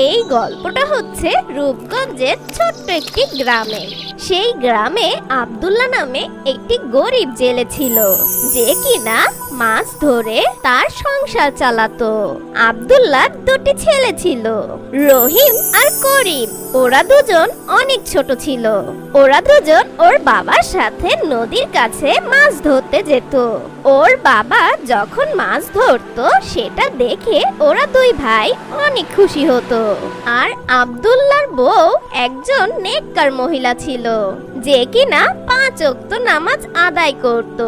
এই গল্পটা হচ্ছে রূপগঞ্জের ছোট্ট একটি গ্রামে। সেই গ্রামে আব্দুল্লাহ নামে একটি গরিব জেলে ছিল, যে কিনা মাছ ধরে তার সংসার চালাতো। আব্দুল্লাহ দুটি ছেলে ছিল, রহিম আর করিম। ওরা দুজন অনেক ছোট ছিল। ওরা দুজন ওর বাবার সাথে নদীর কাছে মাছ ধরতে যেত। ওর বাবা যখন মাছ ধরতো সেটা দেখে ওরা দুই ভাই অনেক খুশি হতো। আর আব্দুল্লাহর বউ একজন নেককার মহিলা ছিল, যে কিনা 5 ওয়াক্ত নামাজ আদায় করত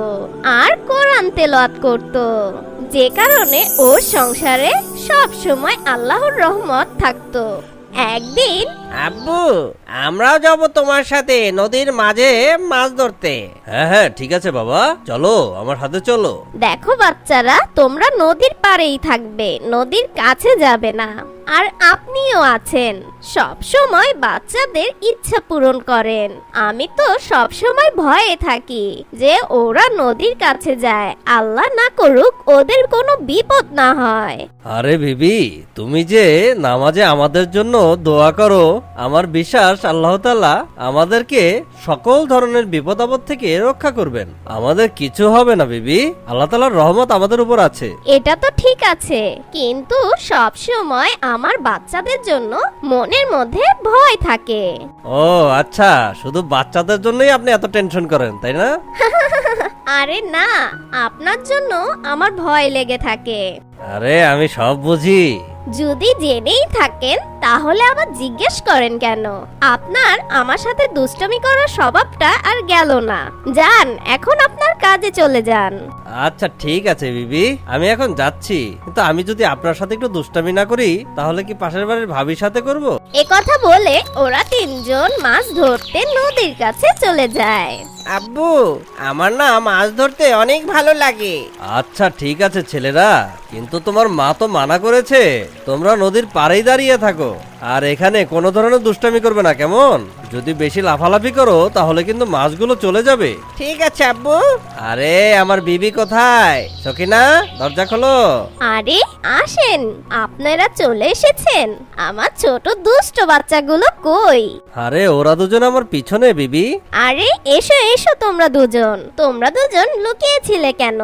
আর কোরআন তেলাওয়াত করত, যে কারণে ওর সংসারে সব সময় আল্লাহর রহমত থাকতো। একদিন, আব্বু, আমরাও যাব তোমার সাথে নদীর মাঝে মাছ ধরতে। হ্যাঁ হ্যাঁ, ঠিক আছে বাবা, চলো আমার সাথে চলো। দেখো বাচ্চারা, তোমরা নদীর পাড়েই থাকবে, নদীর কাছে যাবে না। আর আপনিও আছেন, সব সময় বাচ্চাদের ইচ্ছা পূরণ করেন। আমি তো সব সময় ভয়ে থাকি যে ওরা নদীর কাছে যায়, আল্লাহ না করুক ওদের কোনো বিপদ না হয়। আরে বিবি, তুমি যে নামাজে আমাদের জন্য দোয়া করো, আমার বিশ্বাস আল্লাহ তাআলা আমাদেরকে সকল ধরনের বিপদ আপদ থেকে রক্ষা করবেন। আমাদের কিছু হবে না বিবি, আল্লাহ তাআলার রহমত আমাদের উপর আছে। এটা তো ঠিক আছে, কিন্তু সব সময় আমার বাচ্চাদের জন্য মনের মধ্যে ভয় থাকে। ও আচ্ছা, শুধু বাচ্চাদের জন্যই আপনি এত টেনশন করেন, তাই না? আরে না, আপনার জন্য আমার ভয় লেগে থাকে। আরে আমি সব বুঝি। যদি জেনেই থাকেন তাহলে আবার জিজ্ঞেস করেন কেন? আপনার আমার সাথে দুষ্টামি করার স্বভাবটা আর গেল না। যান, এখন আপনার কাজে চলে যান। আচ্ছা ঠিক আছে বিবি, আমি এখন যাচ্ছি, কিন্তু আমি যদি আপনার সাথে একটু দুষ্টামি না করি তাহলে কি পাশের বাড়ির ভাবির সাথে করব? এ কথা বলে ওরা তিনজন মাছ ধরতে নদীর কাছে চলে যায়। আব্বু, আমার না মাছ ধরতে অনেক ভালো লাগে। আচ্ছা ঠিক আছে ছেলেরা, কিন্তু তোমার মা তো মানা করেছে তোমরা নদীর পাড়েই দাঁড়িয়ে থাকো, আর এখানে কোনো ধরনের দুষ্টামি করবে না, কেমন? যদি বেশি লাফালাফি করো তাহলে কিন্তু মাছগুলো চলে যাবে। ঠিক আছে আব্বু। আরে আমার বিবি কোথায়? সকিনা, দরজা খোলো। আরে আসেন, আপনারা চলে এসেছেন। আমার ছোট দুষ্ট বাচ্চাগুলো কই? আরে ওরা দুজন আমার পিছনে বিবি। আরে এসো এসো, তোমরা দুজন লুকিয়েছিলে কেন?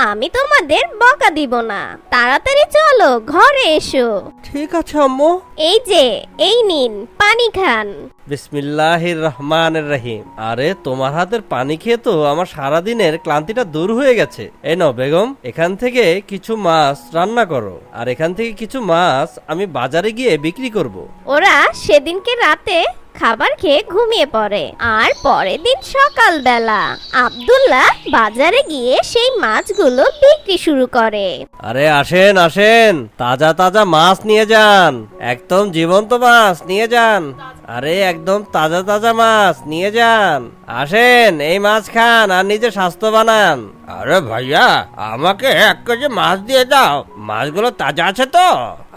আমি তোমাদের বকা দিব না, তাড়াতাড়ি চলো ঘরে এসো। ঠিক আছে আম্মু। এই যে, এই নিন, পানি খান। বিসমিল্লাহির রহমানির রহিম। আরে তোমার হাতের পানি খেয়ে তো আমার সারাদিনের ক্লান্তিটা দূর হয়ে গেছে। এই নাও বেগম, এখান থেকে কিছু মাছ রান্না করো, আর এখান থেকে কিছু মাছ আমি বাজারে গিয়ে বিক্রি করব। ওরা সেদিনকে রাতে খাবার খেয়ে ঘুমিয়ে পড়ে, আর পরের দিন সকালবেলা আব্দুল্লাহ বাজারে গিয়ে সেই মাছগুলো বিক্রি শুরু করে। আরে আসেন আসেন, তাজা তাজা মাছ নিয়ে যান, একদম জীবন্ত মাছ নিয়ে যান। আরে একদম তাজা তাজা মাছ নিয়ে যান, আসেন এই মাছ খান আর নিজে স্বাস্থ্য বানান। আরে ভাইয়া, আমাকে 1 কেজি মাছ দিয়ে দাও। মাছগুলো তাজা আছে তো?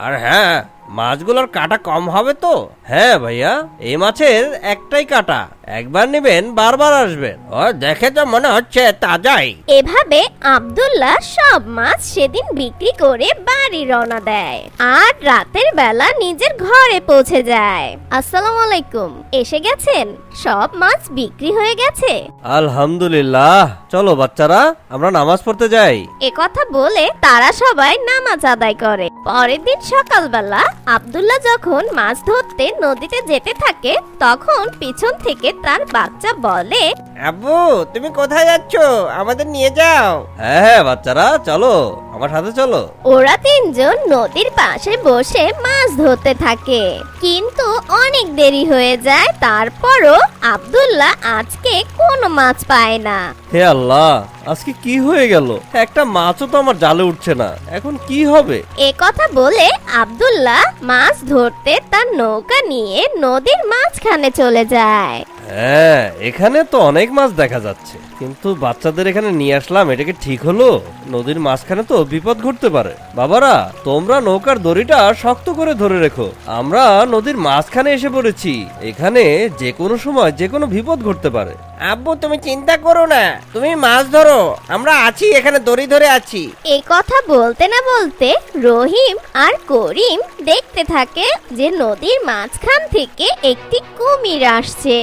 আর হ্যাঁ, মাছগুলোর কাটা কম হবে তো? হ্যাঁ ভাইয়া, এই মাছের একটাই কাটা, একবার নেবেন বারবার আসবেন। ও দেখে তো মনে হচ্ছে তাজাই। এভাবে আব্দুল্লাহ সব মাছ সেদিন বিক্রি করে বাড়ি রওনা দেয়, আর রাতের বেলা নিজের ঘরে পৌঁছে যায়। আসসালামু আলাইকুম, এসে গেছেন? সব মাছ বিক্রি হয়ে গেছে? আলহামদুলিল্লাহ। চলো বাচ্চারা, আমরা নামাজ পড়তে যাই। এ কথা বলে তারা সবাই নামাজ আদায় করে। পরের দিন সকালবেলা আব্দুল্লাহ যখন মাছ ধরতে নদীতে যেতে থাকে, তখন পিছন থেকে তার বাচ্চা বলে, আব্বু, তুমি কোথায় যাচ্ছ? আমাদের নিয়ে যাও। হ্যাঁ হ্যাঁ বাচ্চারা, চলো আমার সাথে চলো। ওরা তিনজন নদীর পাশে বসে মাছ ধরতে থাকে, কিন্তু অনেক দেরি হয়ে যায়। তারপরও আব্দুল্লাহ আজকে কোনো মাছ পায় না। হে আল্লাহ, আজকে কি হয়ে গেল? একটা মাছও তো আমার জালে উঠছে না, এখন কি হবে? এ কথা বলে আব্দুল্লাহ মাছ ধরতে তার নৌকা নিয়ে নদীর মাঝখানে চলে যায়। হ্যাঁ, এখানে তো অনেক মাছ দেখা যাচ্ছে, কিন্তু বাচ্চাদের এখানে নিয়ে আসলাম, এটা কি ঠিক হলো? নদীর মাঝখানে তো বিপদ ঘটতে পারে। বাবারা, তোমরা নৌকার দড়িটা শক্ত করে ধরে রেখো, আমরা নদীর মাঝখানে এসে পড়েছি, এখানে যে কোনো সময় যে কোনো বিপদ ঘটতে পারে। আব্বু তুমি চিন্তা করো না, তুমি মাছ ধরো, আমরা আছি এখানে, দড়ি ধরে আছি। এই কথা বলতে না বলতে রহিম আর করিম দেখতে থাকে যে নদীর মাঝখান থেকে একটি কুমির আসছে।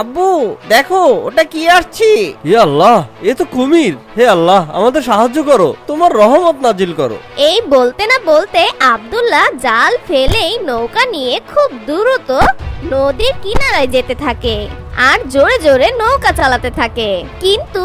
আব্বু দেখো ওটা কি আসছে। হে আল্লাহ, এ তো কুমির। হে আল্লাহ, আমাদের সাহায্য করো, তোমার রহমত নাজিল করো। এই বলতে না বলতে আব্দুল্লাহ জাল ফেলেই নৌকা নিয়ে খুব দ্রুত নদীর কিনারায় যেতে থাকে আর জোরে জোরে নৌকা চালাতে থাকে। কিন্তু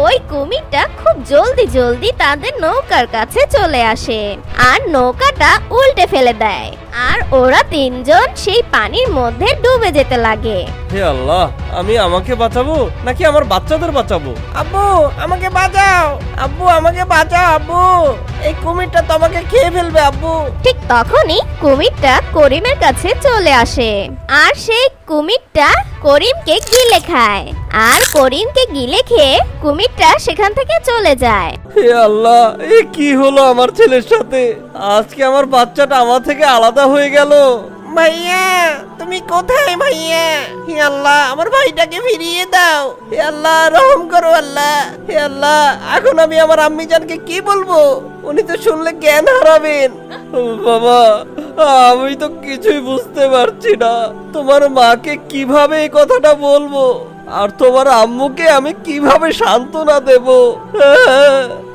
ওই কুমিরটা খুব জলদি জলদি তাদের নৌকার কাছে চলে আসে আর নৌকাটা উল্টে ফেলে দেয় আর ওরা তিনজন সেই পানির মধ্যে ডুবে যেতে লাগে। হে আল্লাহ, আমি আমাকে বাঁচাবো নাকি আমার বাচ্চাদের বাঁচাবো? আব্বু আমাকে বাঁচাও, আব্বু আমাকে বাঁচাও, আব্বু এই কুমিরটা তোমাকে খেয়ে ফেলবে আব্বু। ঠিক তখনই কুমিরটা করিমের কাছে চলে আসে আর সেই কুমিরটা করিমকে গিলে খায় আর করিমকে গিলে খেয়ে কুমিরটা সেখান থেকে চলে যায়। হে আল্লাহ, এ কি হলো আমার ছেলের সাথে? আজকে আমার বাচ্চাটা আমার থেকে আলাদা হয়ে গেল। ভাইয়া তুমি কোথায় ভাইয়া? হে আল্লাহ আমার ভাইটাকে ফিরিয়ে দাও, হে আল্লাহ রহম করো আল্লাহ। হে আল্লাহ এখন আমি আমার আম্মি জানকে কি বলবো? উনি তো শুনলে জ্ঞান হারাবেন। বাবা, আমি তো কিছুই বুঝতে পারছি না। তোমার মাকে কিভাবে এই কথাটা বলবো আর তোমার আম্মুকে আমি কিভাবে সান্ত্বনা দেব?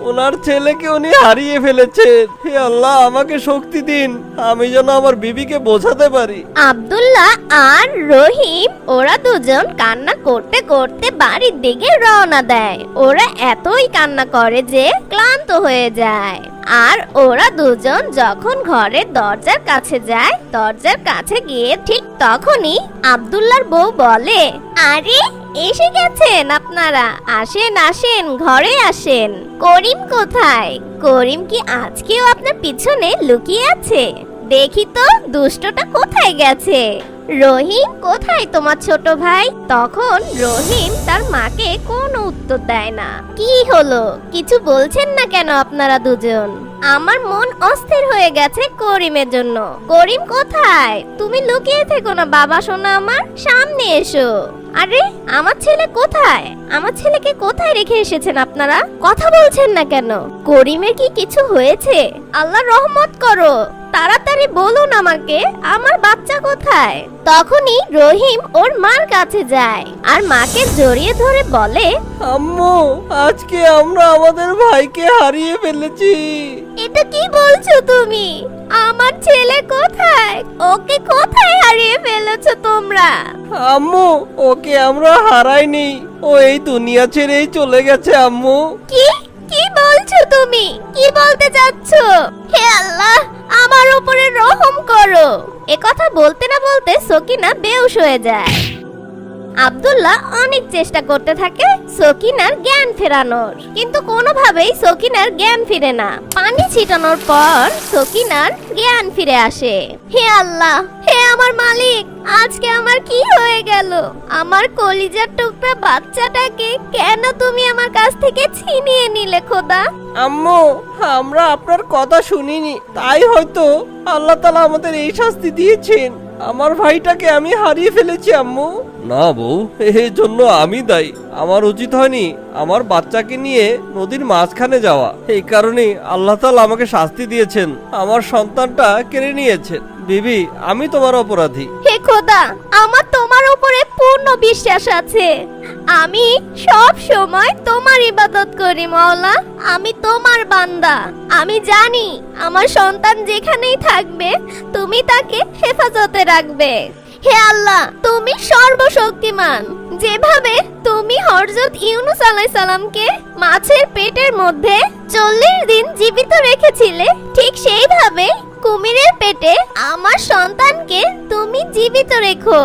ওনার ছেলেকে উনি হারিয়ে ফেলেছেন। হে আল্লাহ, আমাকে শক্তি দিন, আমি যেন আমার বিবিকে বোঝাতে পারি। আব্দুল্লাহ আর রহিম ওরা দুজন কান্না করতে করতে বাড়ির দিকে রওনা দেয়। ওরা এতই কান্না করে যে ক্লান্ত হয়ে যায়। আর ওরা দুজন যখন ঘরের দরজার কাছে যায়, দরজার কাছে গিয়ে ঠিক তখনই আব্দুল্লাহর বউ বলে, আরে এসে গেছেন আপনারা, আসেন আসেন, ঘরে আসেন। করিম কোথায়? করিম কি আজকেও আপনার পিছনে লুকিয়ে আছে? দেখি তো দুষ্টটা কোথায় গেছে। রহিম কোথায় তোমার ছোট ভাই? তখন রহিম তার মাকে কোনো উত্তর দেয় না। কি হলো, কিছু বলছেন না কেন আপনারা দুজন? আমার মন অস্থির হয়ে গেছে করিমের জন্য। করিম কোথায়? তুমি লুকিয়ে থেকো না বাবা সোনা, আমার সামনে এসো। আরে আমার ছেলে কোথায়? আমার ছেলেকে কোথায় রেখে এসেছেন আপনারা? কথা বলছেন না কেন? করিমের কি কিছু হয়েছে? আল্লাহ রহমত করো, তাড়াতাড়ি বলুন আমাকে, আমার বাচ্চা কোথায়? তখনই রহিম ওর মার কাছে যায় আর মাকে জড়িয়ে ধরে বলে, আম্মু, আজকে আমরা আমাদের ভাইকে হারিয়ে ফেলেছি। এটা কি বলছো তুমি? আমার ছেলে কোথায়? ওকে কোথায় হারিয়ে ফেলেছো তোমরা? আম্মু, ওকে আমরা হারাইনি, ও এই দুনিয়া ছেড়েই চলে গেছে আম্মু। কি কি বলছো তুমি? কি বলতে চাচ্ছ? হে আল্লাহ, আমার উপরে রহম করো। এ কথা বলতে না বলতে সকিনা বেহুশ হয়ে যায়। আব্দুল্লাহ অনেক চেষ্টা করতে থাকে সকিনার জ্ঞান ফেরানোর, কিন্তু কোনোভাবেই সকিনার জ্ঞান ফিরে না। পানি ছিটানোর পর সকিনার জ্ঞান ফিরে আসে। হে আল্লাহ, হে আমার মালিক, আজকে আমার কি হয়ে গেল? আমার কলিজার টুকরা বাচ্চাটাকে কেন তুমি আমার কাছ থেকে ছিনিয়ে নিলে খোদা? আম্মু আমরা আপনার কথা শুনিনি, তাই হয়তো আল্লাহ তাআলা আমাদের এই শাস্তি দিয়েছেন। আমার ভাইটাকে আমি হারিয়ে ফেলেছি আম্মু। না বউ, এই জন্য আমি দায়ী। আমার উচিত হয়নি আমার বাচ্চাকে নিয়ে নদীর মাঝখানে যাওয়া। এই কারণে আল্লাহ তাআলা আমাকে শাস্তি দিয়েছেন, আমার সন্তানটা কেড়ে নিয়েছেন। বিবি, আমি তোমার অপরাধী। হে খোদা, আমার তোমার উপরে পূর্ণ বিশ্বাস আছে। আমি সব সময় তোমার ইবাদত করি মাওলা। আমি তোমার বান্দা। আমি জানি আমার সন্তান যেখানেই থাকবে তুমি তাকে হেফাজতে রাখবে। হে আল্লাহ, তুমি সর্বশক্তিমান। যেভাবে তুমি হযরত ইউনূস আলাইহিস সালামকে মাছের পেটের মধ্যে 40 দিন জীবিত রেখেছিলে, ঠিক সেইভাবে কুমিরের পেটে আমার সন্তানকে তুমি জীবিত রেখো।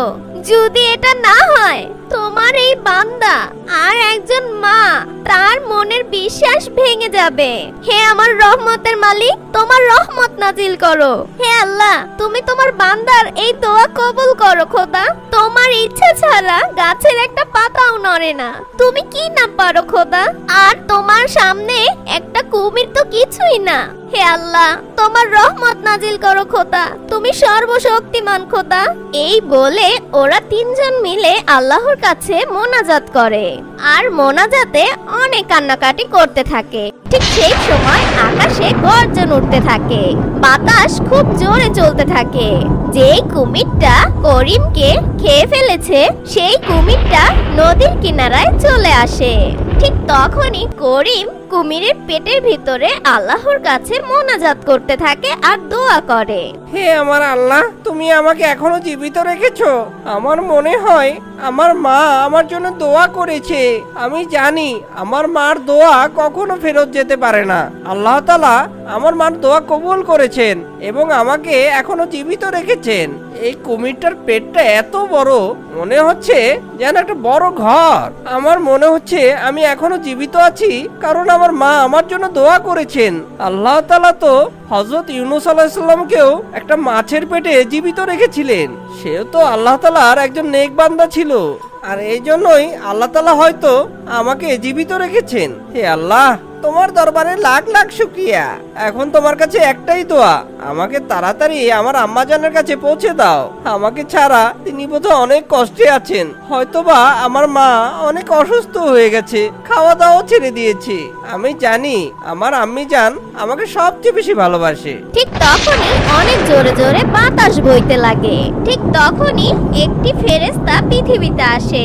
যদি এটা না হয়, তোমার এই বান্দা আর একজন মা তার মনের বিশ্বাস ভেঙে যাবে। হে আমার রহমতের মালিক, তোমার রহমত নাজিল করো। হে আল্লাহ, তুমি তোমার বান্দার এই দোয়া কবুল করো খোদা। তোমার ইচ্ছা ছাড়া গাছের একটা পাতাও নড়ে না। তুমি কি না পারো খোদা? আর তোমার সামনে একটা কুমির তো কিছুই না। হে আল্লাহ, তোমার রহমত নাজিল করো খোদা, তুমি সর্বশক্তিমান খোদা। এই বলে ওরা তিনজন মিলে আল্লাহর কাছে মোনাজাত করে আর মোনাজাতে অনেক কান্নাকাটি করতে থাকে। ঠিক সেই সময় আকাশে গর্জন উঠতে থাকে, বাতাস খুব জোরে চলতে থাকে। যেই কুমিরটা করিমকে খেয়ে ফেলেছে সেই কুমিরটা নদীর কিনারায় চলে আসে। ঠিক তখনই করিম কুমিরের পেটের ভিতরে আল্লাহর কাছে মোনাজাত করতে থাকে আর দোয়া করে। হে আমার আল্লাহ, তুমি আমাকে এখনো জীবিত রেখেছো। আমার মনে হয় আমার মা আমার জন্য দোয়া করেছে। আমি জানি আমার মার দোয়া কখনো ফেরত যেতে পারে না। আল্লাহ তাআলা আমার মার দোয়া কবুল করেছেন এবং আমাকে এখনো জীবিত রেখেছেন। এই কুমিরটার পেটটা এত বড়, মনে হচ্ছে যেন একটা বড় ঘর। আমার মনে হচ্ছে আমি এখনো জীবিত আছি কারণ আমার মা আমার জন্য দোয়া করেছেন। আল্লাহ তাআলা তো হযরত ইউনূস আলাইহিস সালামকেও একটা মাছের পেটে জীবিত রেখেছিলেন। সেও তো আল্লাহ তাআলার একজন নেক বান্দা ছিল, আর এই জন্যই আল্লাহ তাআলা হয়তো আমাকে জীবিত রেখেছেন। হে আল্লাহ, তোমার দরবারে লাখ লাখ শুকরিয়া। এখন তোমার কাছে একটাই দোয়া, আমাকে তাড়াতাড়ি আমার আম্মাজানের কাছে পৌঁছে দাও। আমাকে ছাড়া তিনি বোধহয় অনেক কষ্টে আছেন। হয়তোবা আমার মা অনেক অসুস্থ হয়ে গেছে, খাওয়া দাওয়া ছেড়ে দিয়েছে। আমি জানি আমার আম্মিজান আমাকে সবচেয়ে বেশি ভালোবাসে। ঠিক তখনই অনেক জোরে জোরে বাতাস বইতে লাগে। ঠিক তখনই একটি ফেরেশতা পৃথিবীতে আসে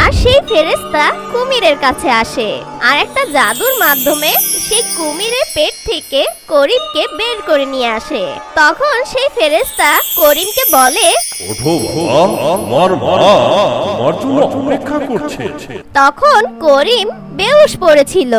আর সেই ফেরেশতা কুমিরের কাছে আসে আর একটা জাদুর মাধ্যমে সেই কুমিরের পেট থেকে করিমকে বের করে নিয়ে আসে। তখন সেই ফেরেশতা করিমকে বলে, ওঠো বাবা, তোমার মা তোমার জন্য অপেক্ষা করছে। তখন করিম বেহুশ পড়েছিল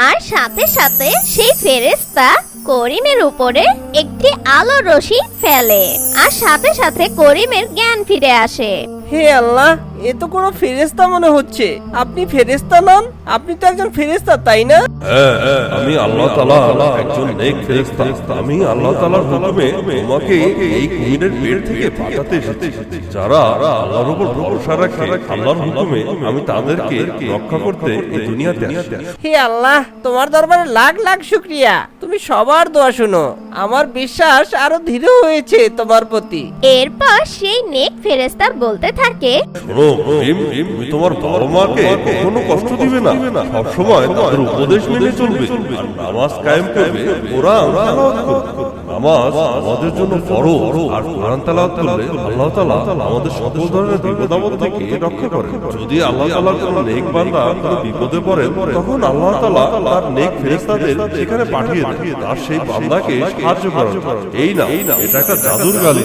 আর সাথে সাথে সেই ফেরেশতা করিমের উপরে একটি আলোর রশ্মি ফেলে আর সাথে সাথে করিমের জ্ঞান ফিরে আসে। হে আল্লাহ, এ তো কোনো ফেরেশতা মনে হচ্ছে। আপনি ফেরেশতা নন? আপনি তো একজন ফেরেশতা, তাই না? হ্যাঁ, আমি আল্লাহ তাআলা একজন নেক ফেরেশতা। আমি আল্লাহ তাআলার হুকুমে তোমাকে এই কুমিরের পেট থেকে পাঠাতে এসেছি। যারা আল্লাহর উপর ভরসা রাখে, আল্লাহর হুকুমে আমি তাদেরকে রক্ষা করতে এই দুনিয়াতে আসি। হে আল্লাহ, তোমার দরবারে লাখ লাখ শুকরিয়া। তুমি সবার দোয়া শুনো। আমার বিশ্বাস আরো দৃঢ় হয়েছে তোমার প্রতি। এরপর সেই নেক ফেরেশতা বলতে থাকে, শোনো করিম, তুমি তোমার বাবা মাকে কখনো কষ্ট দিবে না। সবসময় তাদের উপদেশ মেনে চলবে আর নামাজ কায়েম করবে। কোরআন তেলাওয়াত করবে। নামাজ আমাদের জন্য ফরজ, আর কোরআন তেলাওয়াত করলে আল্লাহ তাআলা আমাদের সকল ধরনের বিপদ আপদ থেকে রক্ষা করেন। যদি আল্লাহ তাআলার কোনো নেক বান্দা কোনো বিপদে পড়ে, তখন আল্লাহ তাআলা তার নেক ফেরেশতাদের সেখানে পাঠিয়ে দেন তার সেই বান্দাকে সাহায্য করার জন্য। এই না, এটা একটা জাদুর গালি।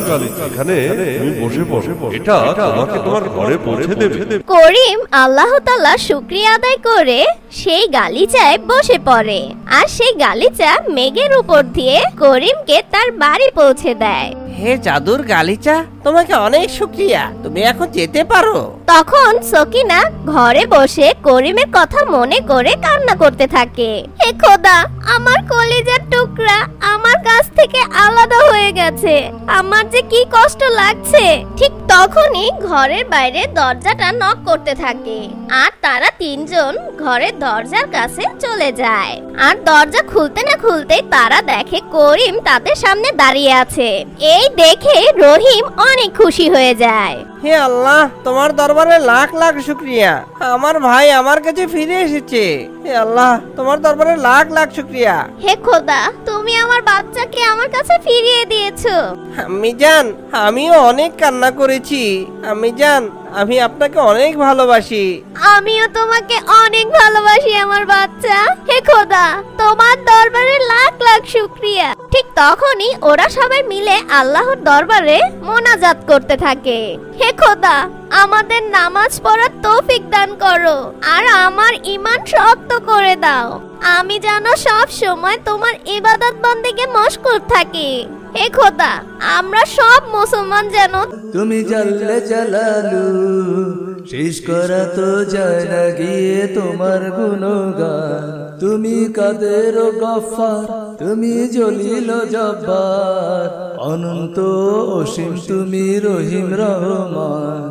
এখানে তুমি বসে বসে এটা তোমাকে তোমার ঘরে পৌঁছে দেবে। করিম আল্লাহ তাআলা শুকরিয়া আদায় করে সেই গালিচায় বসে পড়ে আর সেই গালিচা মেঘের উপর দিয়ে করিমকে তার বাড়ি পৌঁছে দেয়। হে জাদুর গালিচা, তোমাকে অনেক শুকরিয়া। তুমি এখন যেতে পারো। তখন সকিনা ঘরে বসে করিমের কথা মনে করে কান্না করতে থাকে। হে খোদা, আমার কলিজার টুকরা আমার কাছ থেকে আলাদা হয়ে গেছে। আমার যে কি কষ্ট লাগছে। ঠিক তখনই ঘরের বাইরে দরজাটা নক করতে থাকে আর তারা তিনজন ঘরের দরজার কাছে চলে যায়। আর দরজা খুলতে না খুলতেই তারা দেখে করিম তাদের সামনে দাঁড়িয়ে আছে। এই দেখে রহিম অনেক খুশি হয়ে যায়। হে আল্লাহ, তোমার দরবারে লাখ লাখ শুকরিয়া। আমার ভাই আমার কাছে ফিরে এসেছে। হে আল্লাহ, তোমার দরবারে লাখ লাখ শুকরিয়া। হে খোদা, তুমি আমার বাচ্চাকে আমার কাছে ফিরিয়ে দিয়েছো। আম্মিজান, আমিও অনেক কান্না করেছি। আম্মিজান, আমি আপনাকে অনেক ভালোবাসি। আমিও তোমাকে অনেক ভালোবাসি আমার বাচ্চা। হে খোদা, তোমার দরবারে লাখ লাখ শুকরিয়া। ঠিক তখনই ওরা সবাই মিলে আল্লাহর দরবারে মোনাজাত করতে থাকে। হে খোদা, আমাদের নামাজ পড়ার তৌফিক দান করো আর আমার ঈমান শক্ত করে দাও। আমি যেন সব সময় তোমার ইবাদত বন্দেগে মশগুল থাকি। হে খোদা, আমরা সব মুসলমান যেন তুমি জাল্লে জালালু শেষ করা তো যায় না গিয়ে তোমার গুণগান। তুমি কাদের গফফার, তুমি জলিল জব্বার, অনন্ত অসীম তুমি রহিম রহমান।